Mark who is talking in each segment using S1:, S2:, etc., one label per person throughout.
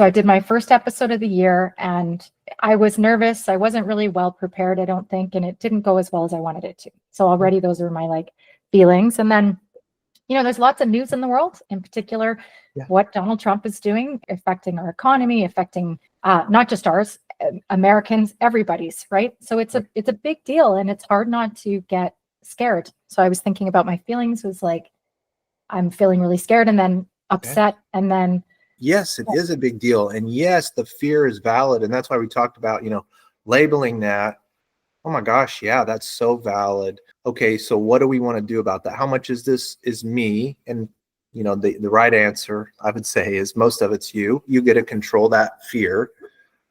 S1: So I did my first episode of the year and I was nervous. I wasn't really well prepared, I don't think, and it didn't go as well as I wanted it to. So already those are my like feelings. And then, there's lots of news in the world, in particular, what Donald Trump is doing, affecting our economy, affecting not just ours, Americans, everybody's, right? So it's a big deal and it's hard not to get scared. So I was thinking about my feelings, was like, I'm feeling really scared and then upset and then.
S2: Yes, it is a big deal. And yes, the fear is valid. And that's why we talked about, labeling that. Oh my gosh, yeah, that's so valid. Okay, so what do we want to do about that? How much is me? And the right answer, I would say, is most of it's you. You get to control that fear,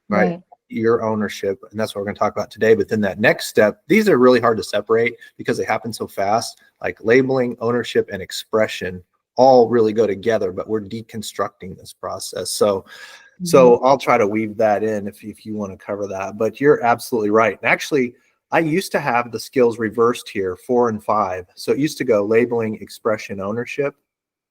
S2: right? Your ownership. And that's what we're going to talk about today. But then that next step, these are really hard to separate because they happen so fast, like labeling, ownership, and expression all really go together, but we're deconstructing this process. So I'll try to weave that in if you want to cover that, but you're absolutely right. And actually, I used to have the skills reversed here, 4 and 5. So it used to go labeling, expression, ownership,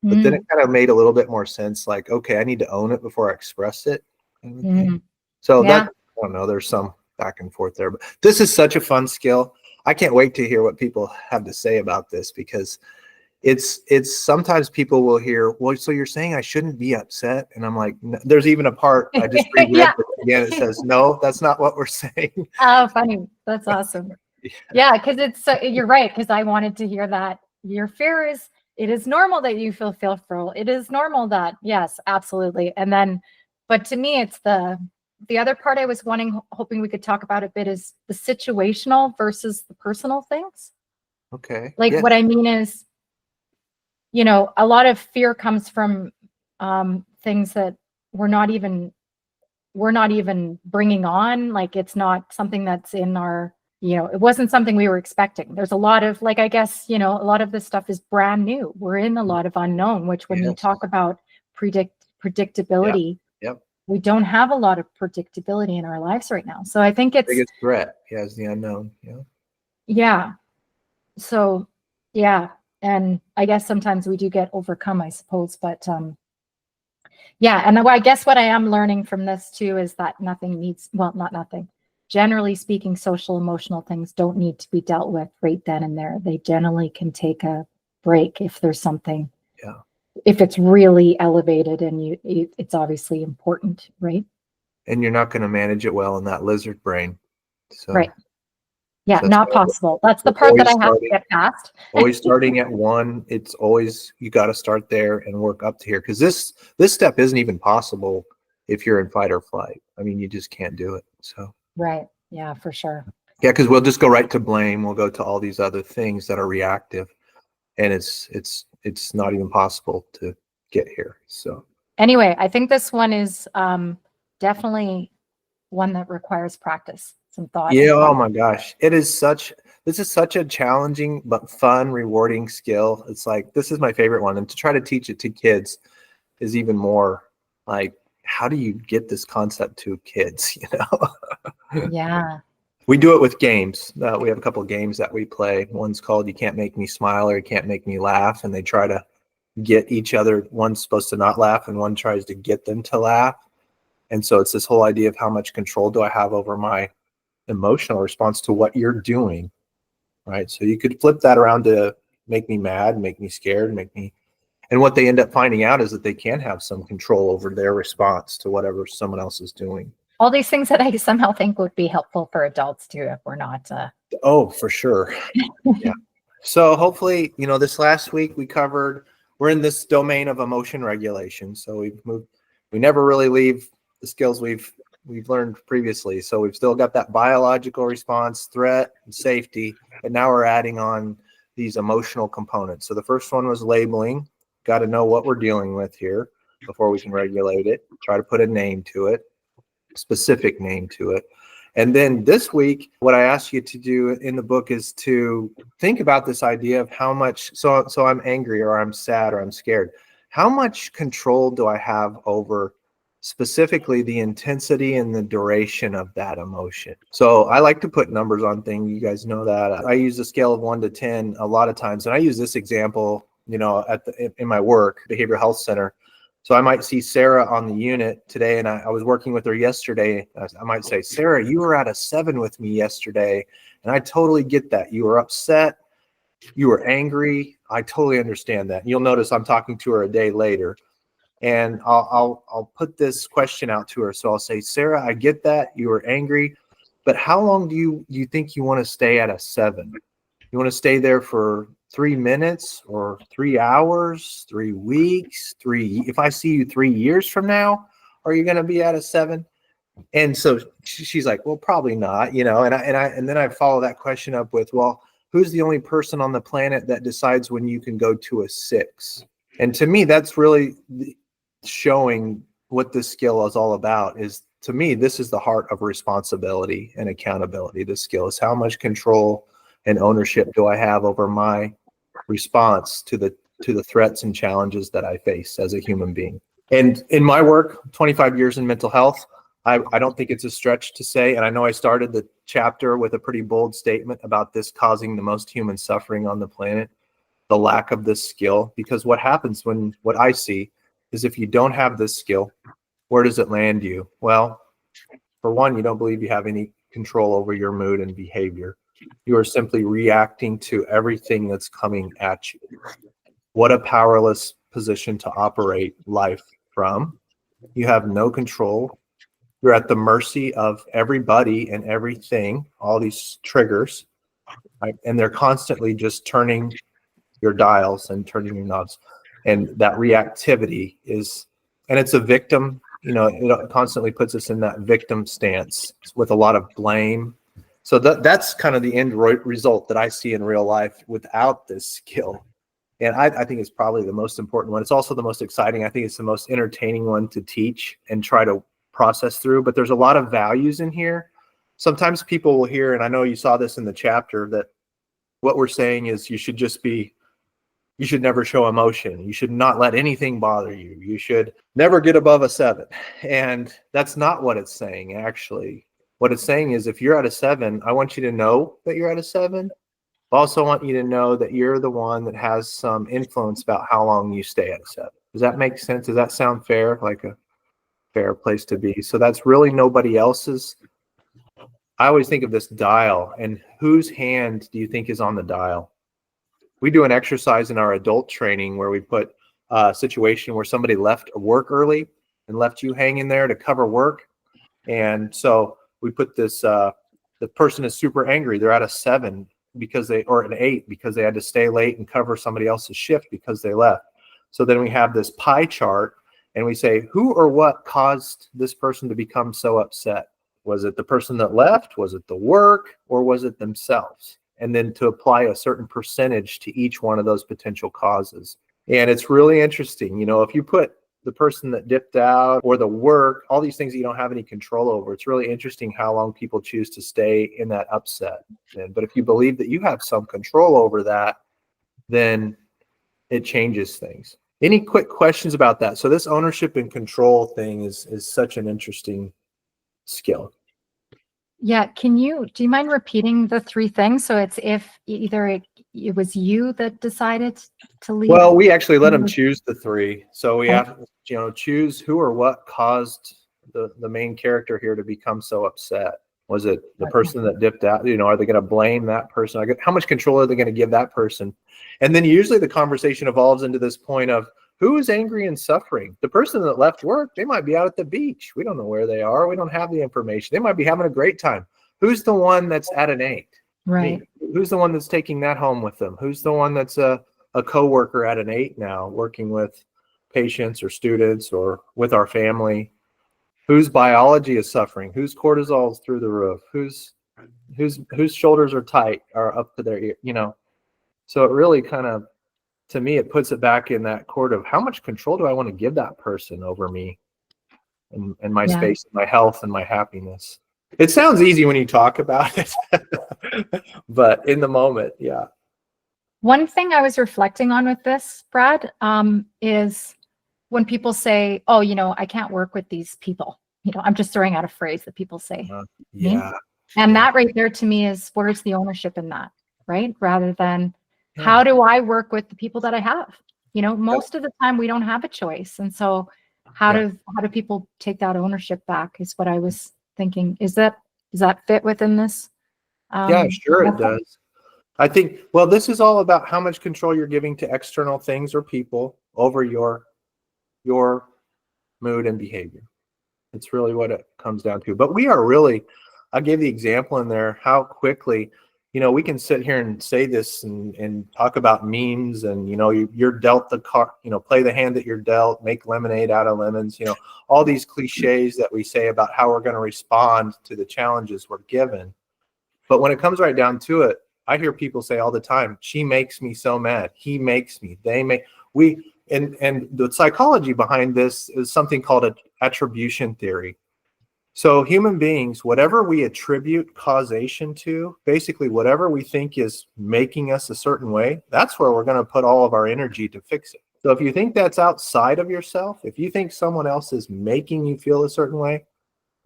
S2: but then it kind of made a little bit more sense. Like, okay, I need to own it before I express it. So that, I don't know, there's some back and forth there, but this is such a fun skill. I can't wait to hear what people have to say about this, because it's sometimes people will hear, well, so you're saying I shouldn't be upset? And I'm like, no. There's even a part I just reread it again. It says, no, that's not what we're saying.
S1: Oh, funny. That's awesome. Yeah, because you're right. Because I wanted to hear that your fear is, it is normal that you feel fearful. It is normal that, yes, absolutely. And then, but to me, it's the other part I was hoping we could talk about a bit is the situational versus the personal things.
S2: Okay.
S1: Like what I mean is, a lot of fear comes from things that we're not even bringing on. Like it's not something that's in our, it wasn't something we were expecting. There's a lot of, like, I guess, a lot of this stuff is brand new. We're in a lot of unknown, which when you talk about predictability, we don't have a lot of predictability in our lives right now. So I think it's
S2: biggest threat is the unknown.
S1: Yeah. So, yeah. And I guess sometimes we do get overcome, I suppose, but yeah. And I guess what I am learning from this too is that not nothing. Generally speaking, social emotional things don't need to be dealt with right then and there. They generally can take a break if there's something, if it's really elevated and it's obviously important, right?
S2: And you're not going to manage it well in that lizard brain. So.
S1: Right. Yeah, not possible. That's the part that I have to get past.
S2: Always starting at 1. It's always, you got to start there and work up to here. Because this step isn't even possible if you're in fight or flight. I mean, you just can't do it. So.
S1: Right. Yeah, for sure.
S2: Yeah, because we'll just go right to blame. We'll go to all these other things that are reactive. And it's not even possible to get here. So.
S1: Anyway, I think this one is definitely one that requires practice. Some thought.
S2: Yeah, oh my gosh. This is such a challenging but fun, rewarding skill. It's like, this is my favorite one. And to try to teach it to kids is even more like, how do you get this concept to kids,
S1: Yeah.
S2: We do it with games. We have a couple of games that we play. One's called You Can't Make Me Smile or You Can't Make Me Laugh. And they try to get each other. One's supposed to not laugh and one tries to get them to laugh. And so it's this whole idea of how much control do I have over my emotional response to what you're doing, right? So you could flip that around to make me mad, make me scared, and what they end up finding out is that they can have some control over their response to whatever someone else is doing.
S1: All these things that I somehow think would be helpful for adults too, if we're not.
S2: Oh, for sure. Yeah. So hopefully, this last week we're in this domain of emotion regulation. So we never really leave the skills we've learned previously. So we've still got that biological response, threat, and safety, but now we're adding on these emotional components. So the first one was labeling. Got to know what we're dealing with here before we can regulate it. Try to put a name to it, specific name to it. And then this week, what I asked you to do in the book is to think about this idea of how much, so I'm angry or I'm sad or I'm scared. How much control do I have over specifically the intensity and the duration of that emotion? So I like to put numbers on things. You guys know that. I use a scale of 1 to 10 a lot of times. And I use this example, in my work, behavioral health center. So I might see Sarah on the unit today, and I was working with her yesterday. I might say, Sarah, you were at a 7 with me yesterday, and I totally get that. You were upset. You were angry. I totally understand that. You'll notice I'm talking to her a day later, and I'll put this question out to her. So I'll say, Sarah, I get that. You were angry, but how long do you think you want to stay at a 7? You want to stay there for 3 minutes or 3 hours, 3 weeks, if I see you 3 years from now, are you going to be at a 7? And so she's like, well, probably not, and then I follow that question up with, well, who's the only person on the planet that decides when you can go to a 6? And to me, that's really showing what this skill is all about. Is, to me, this is the heart of responsibility and accountability. This skill is how much control and ownership do I have over my response to the threats and challenges that I face as a human being. And in my work, 25 years in mental health, I don't think it's a stretch to say, and I know I started the chapter with a pretty bold statement about this causing the most human suffering on the planet, the lack of this skill. Because what happens what I see is, if you don't have this skill, where does it land you? Well, for one, you don't believe you have any control over your mood and behavior. You are simply reacting to everything that's coming at you. What a powerless position to operate life from. You have no control. You're at the mercy of everybody and everything, all these triggers, right? And they're constantly just turning your dials and turning your knobs. And that reactivity and it's a victim, it constantly puts us in that victim stance with a lot of blame. So that's kind of the end result that I see in real life without this skill. And I think it's probably the most important one. It's also the most exciting. I think it's the most entertaining one to teach and try to process through. But there's a lot of values in here. Sometimes people will hear, and I know you saw this in the chapter, that what we're saying is you should never show emotion. You should not let anything bother you. You should never get above a 7. And that's not what it's saying, actually. What it's saying is, if you're at a 7, I want you to know that you're at a 7. I also want you to know that you're the one that has some influence about how long you stay at a 7. Does that make sense? Does that sound fair? Like a fair place to be? So that's really nobody else's. I always think of this dial, and whose hand do you think is on the dial? We do an exercise in our adult training where we put a situation where somebody left work early and left you hanging there to cover work. And so we put this, the person is super angry. They're at a 7 or an 8 because they had to stay late and cover somebody else's shift because they left. So then we have this pie chart and we say, who or what caused this person to become so upset? Was it the person that left? Was it the work? Or was it themselves? And then to apply a certain percentage to each one of those potential causes. And it's really interesting. If you put the person that dipped out or the work, all these things that you don't have any control over, it's really interesting how long people choose to stay in that upset. But if you believe that you have some control over that, then it changes things. Any quick questions about that? So this ownership and control thing is such an interesting skill.
S1: Yeah, do you mind repeating the 3 things? So it's if either it was you that decided to leave.
S2: Well, we actually let them choose the 3. So we have to, choose who or what caused the main character here to become so upset. Was it the person that dipped out? Are they going to blame that person? How much control are they going to give that person? And then usually the conversation evolves into this point of, who is angry and suffering? The person that left work, they might be out at the beach. We don't know where they are. We don't have the information. They might be having a great time. Who's the one that's at an 8?
S1: Right.
S2: Who's the one that's taking that home with them? Who's the one that's a coworker at an 8 now, working with patients or students or with our family? Whose biology is suffering? Whose cortisol is through the roof? Whose shoulders are tight or up to their ear? So it really kind of, to me, it puts it back in that court of, how much control do I want to give that person over me and my space and my health and my happiness? It sounds easy when you talk about it, but in the moment, yeah.
S1: One thing I was reflecting on with this, Brad, is when people say, oh, I can't work with these people. I'm just throwing out a phrase that people say.
S2: Yeah.
S1: And that right there to me is, where's the ownership in that, right? Rather than, how do I work with the people that I have? Most of the time we don't have a choice. And so how do people take that ownership back is what I was thinking. Does that fit within this?
S2: Yeah, sure it does. I think, well, this is all about how much control you're giving to external things or people over your mood and behavior. It's really what it comes down to. But we are really, I gave the example in there, how quickly, we can sit here and say this and talk about memes and, you're dealt the card, play the hand that you're dealt, make lemonade out of lemons, all these cliches that we say about how we're going to respond to the challenges we're given. But when it comes right down to it, I hear people say all the time, she makes me so mad. He makes me, they make, and the psychology behind this is something called attribution theory. So human beings, whatever we attribute causation to, basically whatever we think is making us a certain way, that's where we're going to put all of our energy to fix it. So if you think that's outside of yourself, if you think someone else is making you feel a certain way,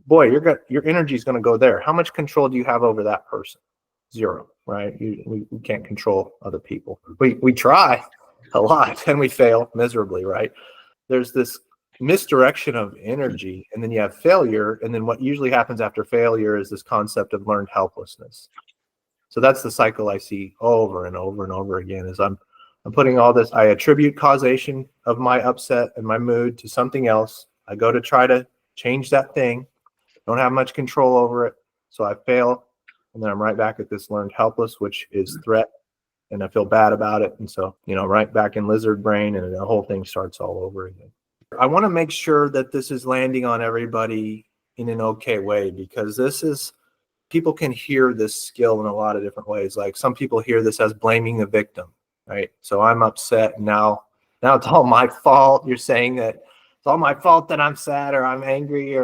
S2: boy, your energy is going to go there. How much control do you have over that person? Zero, right? We can't control other people. We try a lot and we fail miserably, right? There's this misdirection of energy, and then you have failure, and then what usually happens after failure is this concept of learned helplessness. So that's the cycle I see over and over and over again. Is I'm putting all this, I attribute causation of my upset and my mood to something else. I go to try to change that thing, don't have much control over it, so I fail, and then I'm right back at this learned helpless, which is threat, and I feel bad about it, and so right back in lizard brain, and the whole thing starts all over again. I want to make sure that this is landing on everybody in an okay way, because people can hear this skill in a lot of different ways. Like some people hear this as blaming the victim, right? So I'm upset, and now it's all my fault. You're saying that it's all my fault that I'm sad or I'm angry,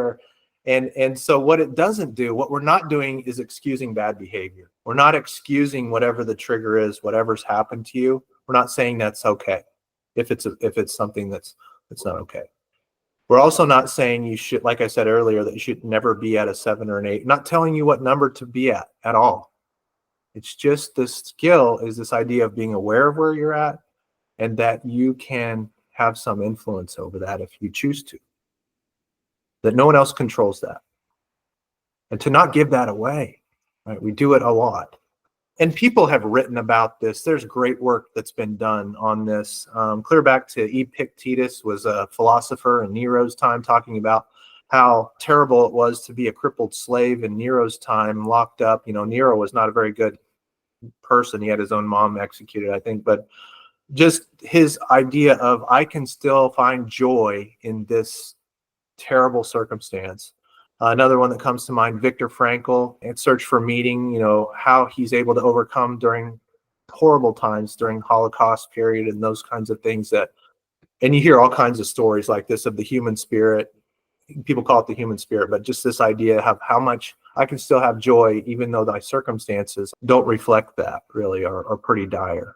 S2: and so what it doesn't do, what we're not doing is excusing bad behavior. We're not excusing whatever the trigger is, whatever's happened to you. We're not saying that's okay if it's something that's not okay. We're also not saying you should, like I said earlier, that you should never be at a 7 or an 8. Not telling you what number to be at all. It's just this skill is this idea of being aware of where you're at, and that you can have some influence over that if you choose to. That no one else controls that. And to not give that away, right? We do it a lot. And people have written about this. There's great work that's been done on this. Clear back to Epictetus, was a philosopher in Nero's time, talking about how terrible it was to be a crippled slave in Nero's time, locked up. Nero was not a very good person. He had his own mom executed, I think. But just his idea of, I can still find joy in this terrible circumstance. Another one that comes to mind, Viktor Frankl, and Search for Meaning, how he's able to overcome during horrible times during Holocaust period and those kinds of things and you hear all kinds of stories like this of the human spirit. People call it the human spirit, but just this idea of how much I can still have joy even though my circumstances don't reflect that really, are pretty dire.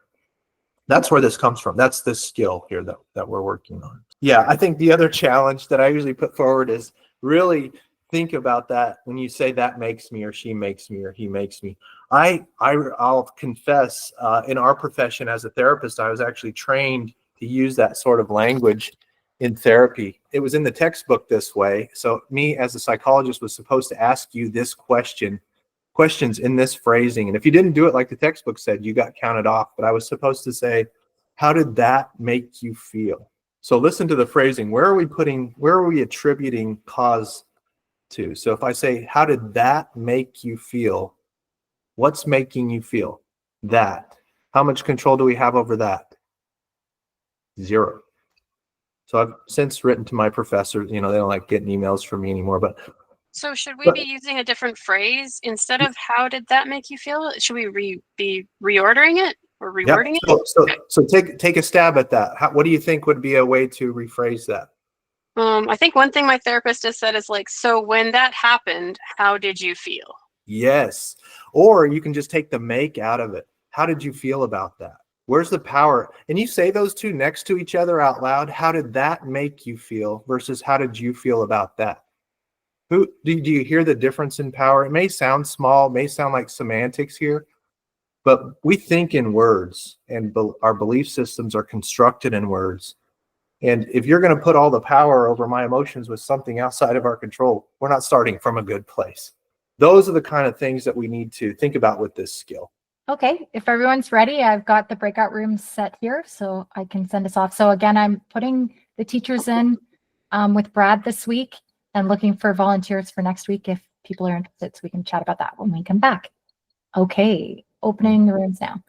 S2: That's where this comes from. That's this skill here that we're working on. Yeah, I think the other challenge that I usually put forward is really think about that when you say that makes me, or she makes me, or he makes me. I'll confess, in our profession as a therapist, I was actually trained to use that sort of language in therapy. It was in the textbook this way. So me as a psychologist was supposed to ask you this questions in this phrasing. And if you didn't do it like the textbook said, you got counted off. But I was supposed to say, how did that make you feel? So listen to the phrasing. Where are we attributing cause to? So if I say, how did that make you feel? What's making you feel that? How much control do we have over that? Zero. So I've since written to my professors, they don't like getting emails from me anymore, but
S3: so should we be using a different phrase instead of how did that make you feel? Should we be reordering it or rewording it?
S2: So take a stab at that. What do you think would be a way to rephrase that?
S3: I think one thing my therapist has said is like, so when that happened, how did you feel?
S2: Yes. Or you can just take the make out of it. How did you feel about that? Where's the power? And you say those two next to each other out loud. How did that make you feel versus how did you feel about that? Do you hear the difference in power? It may sound small, may sound like semantics here, but we think in words, and our belief systems are constructed in words. And if you're going to put all the power over my emotions with something outside of our control, we're not starting from a good place. Those are the kind of things that we need to think about with this skill.
S1: Okay, if everyone's ready, I've got the breakout rooms set here, so I can send us off. So again, I'm putting the teachers in with Brad this week and looking for volunteers for next week if people are interested, so we can chat about that when we come back. Okay, opening the rooms now.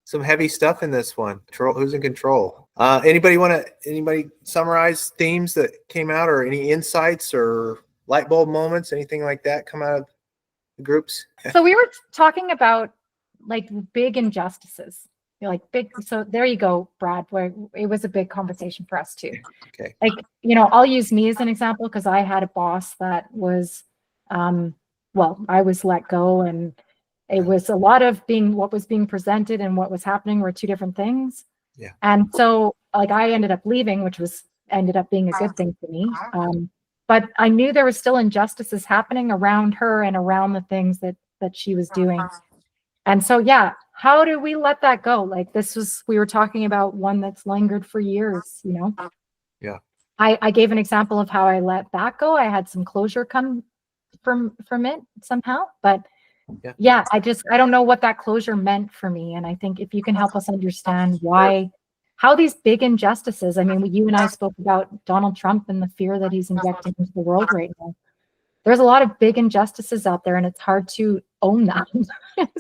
S2: Some heavy stuff in this one. Who's in control? Anybody summarize themes that came out, or any insights or light bulb moments, anything like that come out of the groups?
S1: So we were talking about like big injustices, like big. So there you go, Brad, where it was a big conversation for us too.
S2: Okay.
S1: Like, I'll use me as an example because I had a boss that was, well, I was let go, and it was a lot of what was being presented and what was happening were two different things.
S2: Yeah.
S1: And so like I ended up leaving, which ended up being a good thing for me. But I knew there was still injustices happening around her and around the things that she was doing. And so, yeah, how do we let that go? Like we were talking about one that's lingered for years,
S2: Yeah.
S1: I gave an example of how I let that go. I had some closure come from it somehow, but yeah, I don't know what that closure meant for me. And I think if you can help us understand how these big injustices, I mean, you and I spoke about Donald Trump and the fear that he's injecting into the world right now. There's a lot of big injustices out there, and it's hard to own that.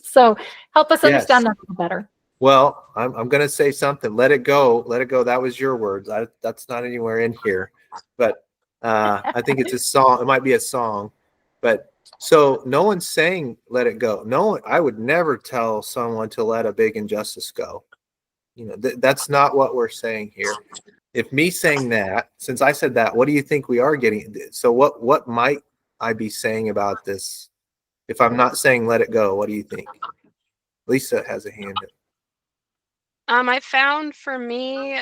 S1: So help us understand that a little better.
S2: Well, I'm going to say something. Let it go. Let it go. That was your words. That's not anywhere in here. But I think it's a song. It might be a song. But so no one's saying let it go. No, I would never tell someone to let a big injustice go. That's not what we're saying here. If me saying that, since I said that, what do you think we are getting? So what might I be saying about this? If I'm not saying let it go, what do you think? Lisa has a hand up.
S3: I found for me,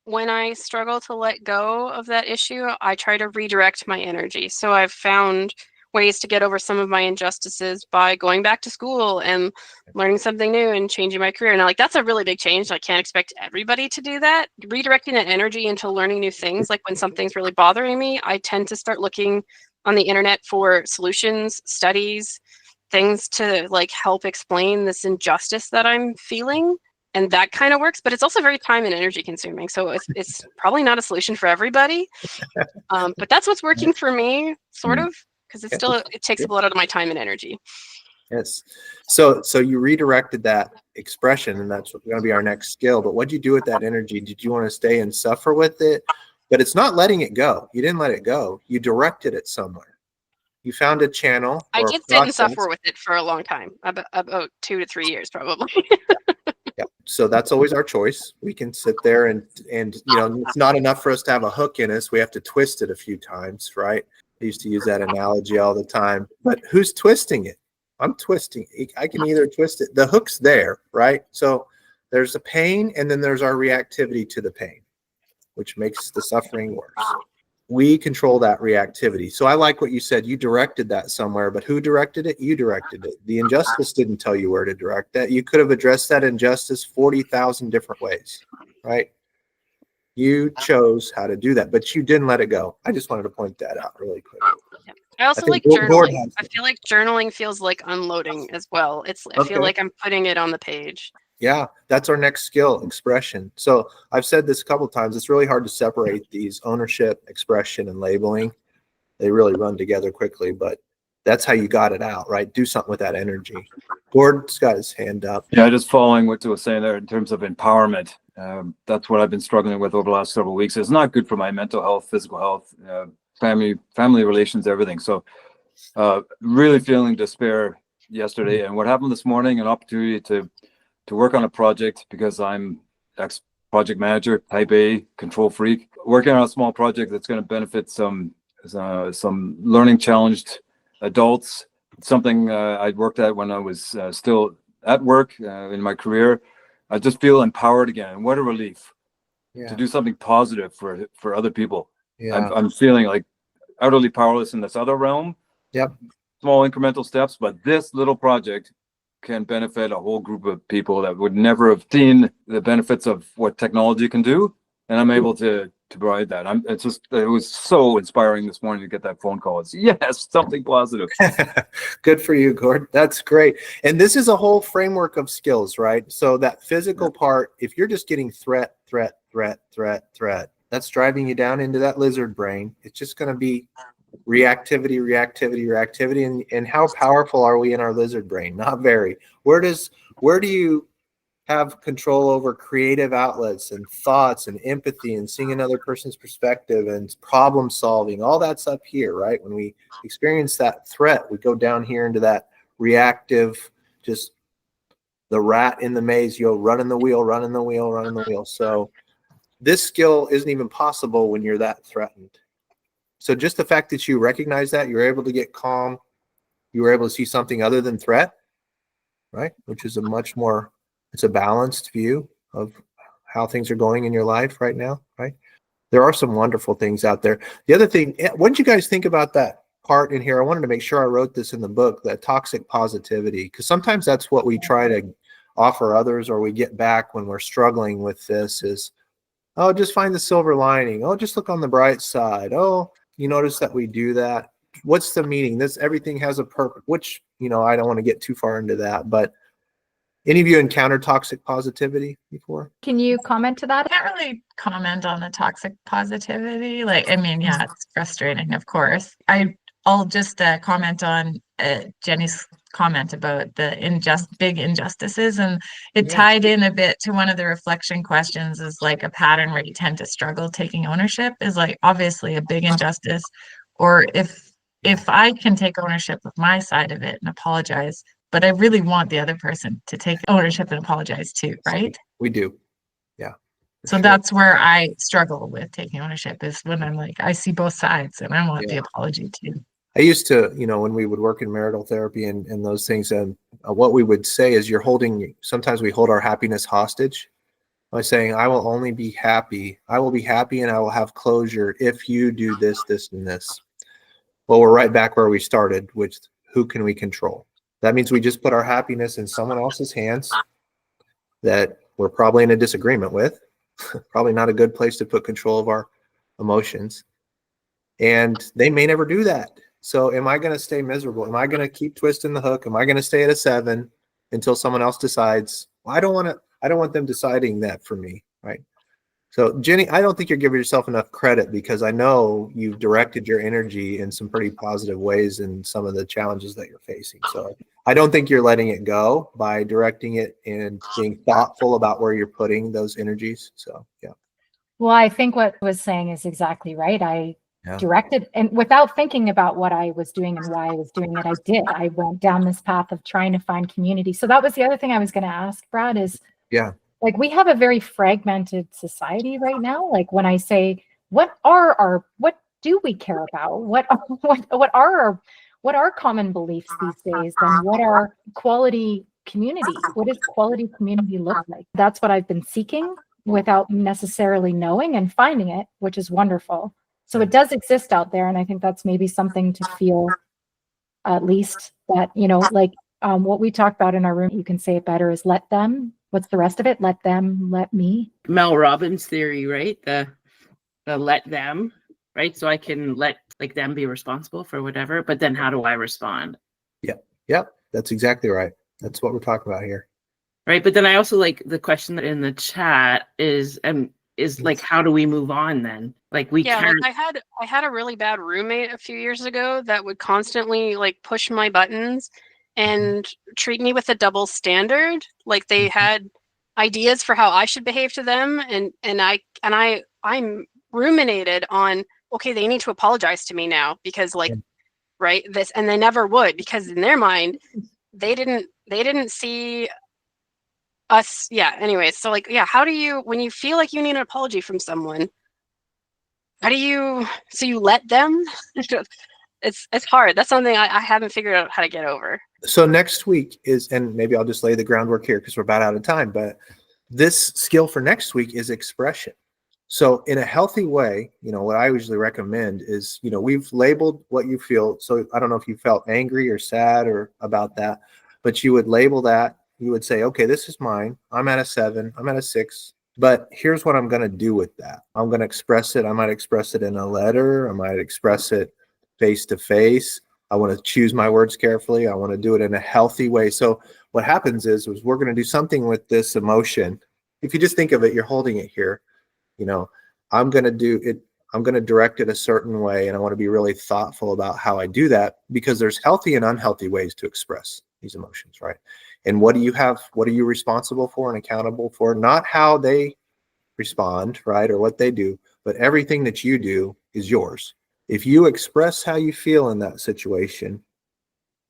S3: when I struggle to let go of that issue, I try to redirect my energy. So I've found ways to get over some of my injustices by going back to school and learning something new and changing my career. Now, like, that's a really big change. I can't expect everybody to do that. Redirecting that energy into learning new things, like when something's really bothering me, I tend to start looking on the internet for solutions, studies, things to like help explain this injustice that I'm feeling. And that kind of works, but it's also very time and energy consuming. So it's probably not a solution for everybody. But that's what's working for me, sort of, because it takes a lot of my time and energy.
S2: Yes. So you redirected that expression, and that's going to be our next skill. But what did you do with that energy? Did you want to stay and suffer with it? But it's not letting it go. You didn't let it go. You directed it somewhere. You found a channel.
S3: I did sit and suffer with it for a long time, about 2 to 3 years, probably.
S2: Yeah. So that's always our choice. We can sit there and it's not enough for us to have a hook in us. We have to twist it a few times, right? I used to use that analogy all the time. But who's twisting it? I'm twisting. I can either twist it. The hook's there, right? So there's a pain, and then there's our reactivity to the pain, which makes the suffering worse. We control that reactivity. So I like what you said. You directed that somewhere, but who directed it? You directed it. The injustice didn't tell you where to direct that. You could have addressed that injustice 40,000 different ways, right? You chose how to do that, but you didn't let it go. I just wanted to point that out really quick.
S3: I also like journaling. I feel like journaling feels like unloading as well. I feel like I'm putting it on the page.
S2: Yeah, that's our next skill, expression. So I've said this a couple of times. It's really hard to separate these: ownership, expression, and labeling. They really run together quickly, but that's how you got it out, right? Do something with that energy. Gord's got his hand up.
S4: Yeah, just following what you were saying there in terms of empowerment. That's what I've been struggling with over the last several weeks. It's not good for my mental health, physical health, family relations, everything. So really feeling despair yesterday. And what happened this morning, an opportunity to work on a project, because I'm ex-project manager, type A, control freak, working on a small project that's going to benefit some learning challenged adults, something I'd worked at when I was still at work in my career. I just feel empowered again. What a relief to do something positive for other people. Yeah. I'm feeling like utterly powerless in this other realm.
S2: Yep.
S4: Small incremental steps, but this little project can benefit a whole group of people that would never have seen the benefits of what technology can do. And I'm able to provide that. It was so inspiring this morning to get that phone call. It's yes, something positive.
S2: Good for you, Gord. That's great. And this is a whole framework of skills, right? So that physical part, if you're just getting threat, that's driving you down into that lizard brain. It's just going to be reactivity. And how powerful are we in our lizard brain? Not very. Where do you have control over creative outlets and thoughts and empathy and seeing another person's perspective and problem solving? All that's up here, right? When we experience that threat, we go down here into that reactive, just the rat in the maze, running the wheel. So this skill isn't even possible when you're that threatened. So just the fact that you recognize that, you're able to get calm, you were able to see something other than threat, right? Which is it's a balanced view of how things are going in your life right now, right? There are some wonderful things out there. The other thing, what did you guys think about that part in here? I wanted to make sure I wrote this in the book, that toxic positivity, because sometimes that's what we try to offer others, or we get back when we're struggling with this is, oh, just find the silver lining. Oh, just look on the bright side. Oh, you notice that we do that. What's the meaning? Everything has a purpose, which, I don't want to get too far into that, but any of you encountered toxic positivity before?
S1: Can you comment to that?
S5: I can't really comment on the toxic positivity. Yeah, it's frustrating, of course. I'll just comment on Jenny's comment about the big injustices, and it tied in a bit to one of the reflection questions, is like a pattern where you tend to struggle taking ownership is like obviously a big injustice, or if I can take ownership of my side of it and apologize, but I really want the other person to take ownership and apologize too, right?
S2: We do. Yeah.
S5: So that's where I struggle with taking ownership, is when I'm like, I see both sides and I want the apology too.
S2: I used to, when we would work in marital therapy and those things, and what we would say is sometimes we hold our happiness hostage by saying, I will only be happy. I will be happy and I will have closure if you do this, this, and this. Well, we're right back where we started, which who can we control? That means we just put our happiness in someone else's hands that we're probably in a disagreement with. Probably not a good place to put control of our emotions. And they may never do that. So am I going to stay miserable? Am I going to keep twisting the hook? Am I going to stay at a 7 until someone else decides? Well, I don't want them deciding that for me, right? So Jenny, I don't think you're giving yourself enough credit, because I know you've directed your energy in some pretty positive ways in some of the challenges that you're facing. So I don't think you're letting it go by directing it and being thoughtful about where you're putting those energies. So, yeah.
S1: Well, I think what I was saying is exactly right. I directed, and without thinking about what I was doing and why I was doing it, I went down this path of trying to find community. So that was the other thing I was going to ask, Brad, is like, we have a very fragmented society right now. Like, when I say, what do we care about? What are common beliefs these days? And what are quality community? What does quality community look like? That's what I've been seeking without necessarily knowing, and finding it, which is wonderful. So it does exist out there. And I think that's maybe something to feel, at least, that, what we talked about in our room, you can say it better, is let them. What's the rest of it? Let them, let me.
S6: Mel Robbins' theory, right? The let them, right? So I can let them be responsible for whatever, but then how do I respond?
S2: Yep. That's exactly right. That's what we're talking about here.
S6: Right. But then I also like the question in the chat is like, how do we move on then? Like, we can't.
S3: Like I had a really bad roommate a few years ago that would constantly like push my buttons and treat me with a double standard. Like, they had ideas for how I should behave to them, and I'm ruminated on, okay, they need to apologize to me now because right, this, and they never would, because in their mind they didn't see us. Anyways, so how do you, when you feel like you need an apology from someone, you let them? It's hard. That's something I haven't figured out how to get over.
S2: So next week is, and maybe I'll just lay the groundwork here because we're about out of time, but this skill for next week is expression. So in a healthy way, what I usually recommend is, we've labeled what you feel. So I don't know if you felt angry or sad or about that, but you would label that. You would say, okay, this is mine. I'm at a 7. I'm at a 6. But here's what I'm going to do with that. I'm going to express it. I might express it in a letter. I might express it face to face. I want to choose my words carefully. I want to do it in a healthy way. So what happens is we're going to do something with this emotion. If you just think of it, you're holding it here. I'm going to do it. I'm going to direct it a certain way. And I want to be really thoughtful about how I do that, because there's healthy and unhealthy ways to express these emotions, right? And what do you have? What are you responsible for and accountable for? Not how they respond, right? Or what they do, but everything that you do is yours. If you express how you feel in that situation,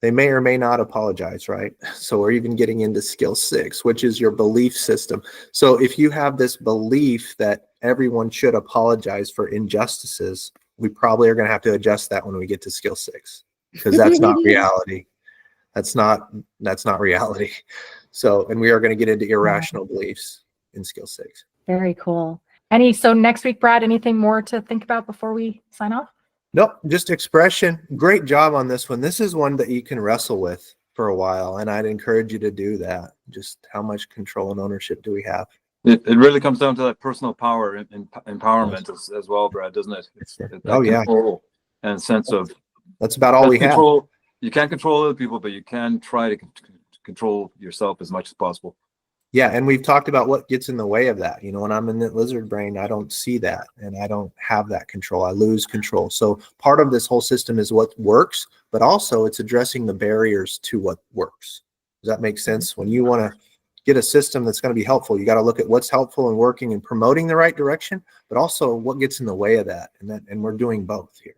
S2: they may or may not apologize, right? So we're even getting into skill 6, which is your belief system. So if you have this belief that everyone should apologize for injustices, we probably are going to have to adjust that when we get to skill 6, because that's not reality. That's not reality. So, and we are going to get into irrational beliefs in skill 6.
S1: Very cool. So next week, Brad, anything more to think about before we sign off?
S2: Nope, just expression. Great job on this one. This is one that you can wrestle with for a while, and I'd encourage you to do that. Just how much control and ownership do we have?
S4: It really comes down to that personal power and empowerment as well, Brad, doesn't it? It's that control and sense of.
S2: That's about all we have.
S4: You can't control other people, but you can try to control yourself as much as possible.
S2: Yeah, and we've talked about what gets in the way of that. When I'm in the lizard brain, I don't see that, and I don't have that control. I lose control. So part of this whole system is what works, but also it's addressing the barriers to what works. Does that make sense? When you want to get a system that's going to be helpful, you got to look at what's helpful and working and promoting the right direction, but also what gets in the way of that. And we're doing both here.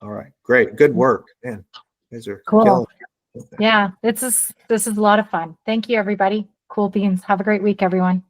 S2: All right, great, good work, man. You guys are
S1: cool.
S2: Killing it.
S1: Yeah, this is a lot of fun. Thank you, everybody. Cool beans. Have a great week, everyone.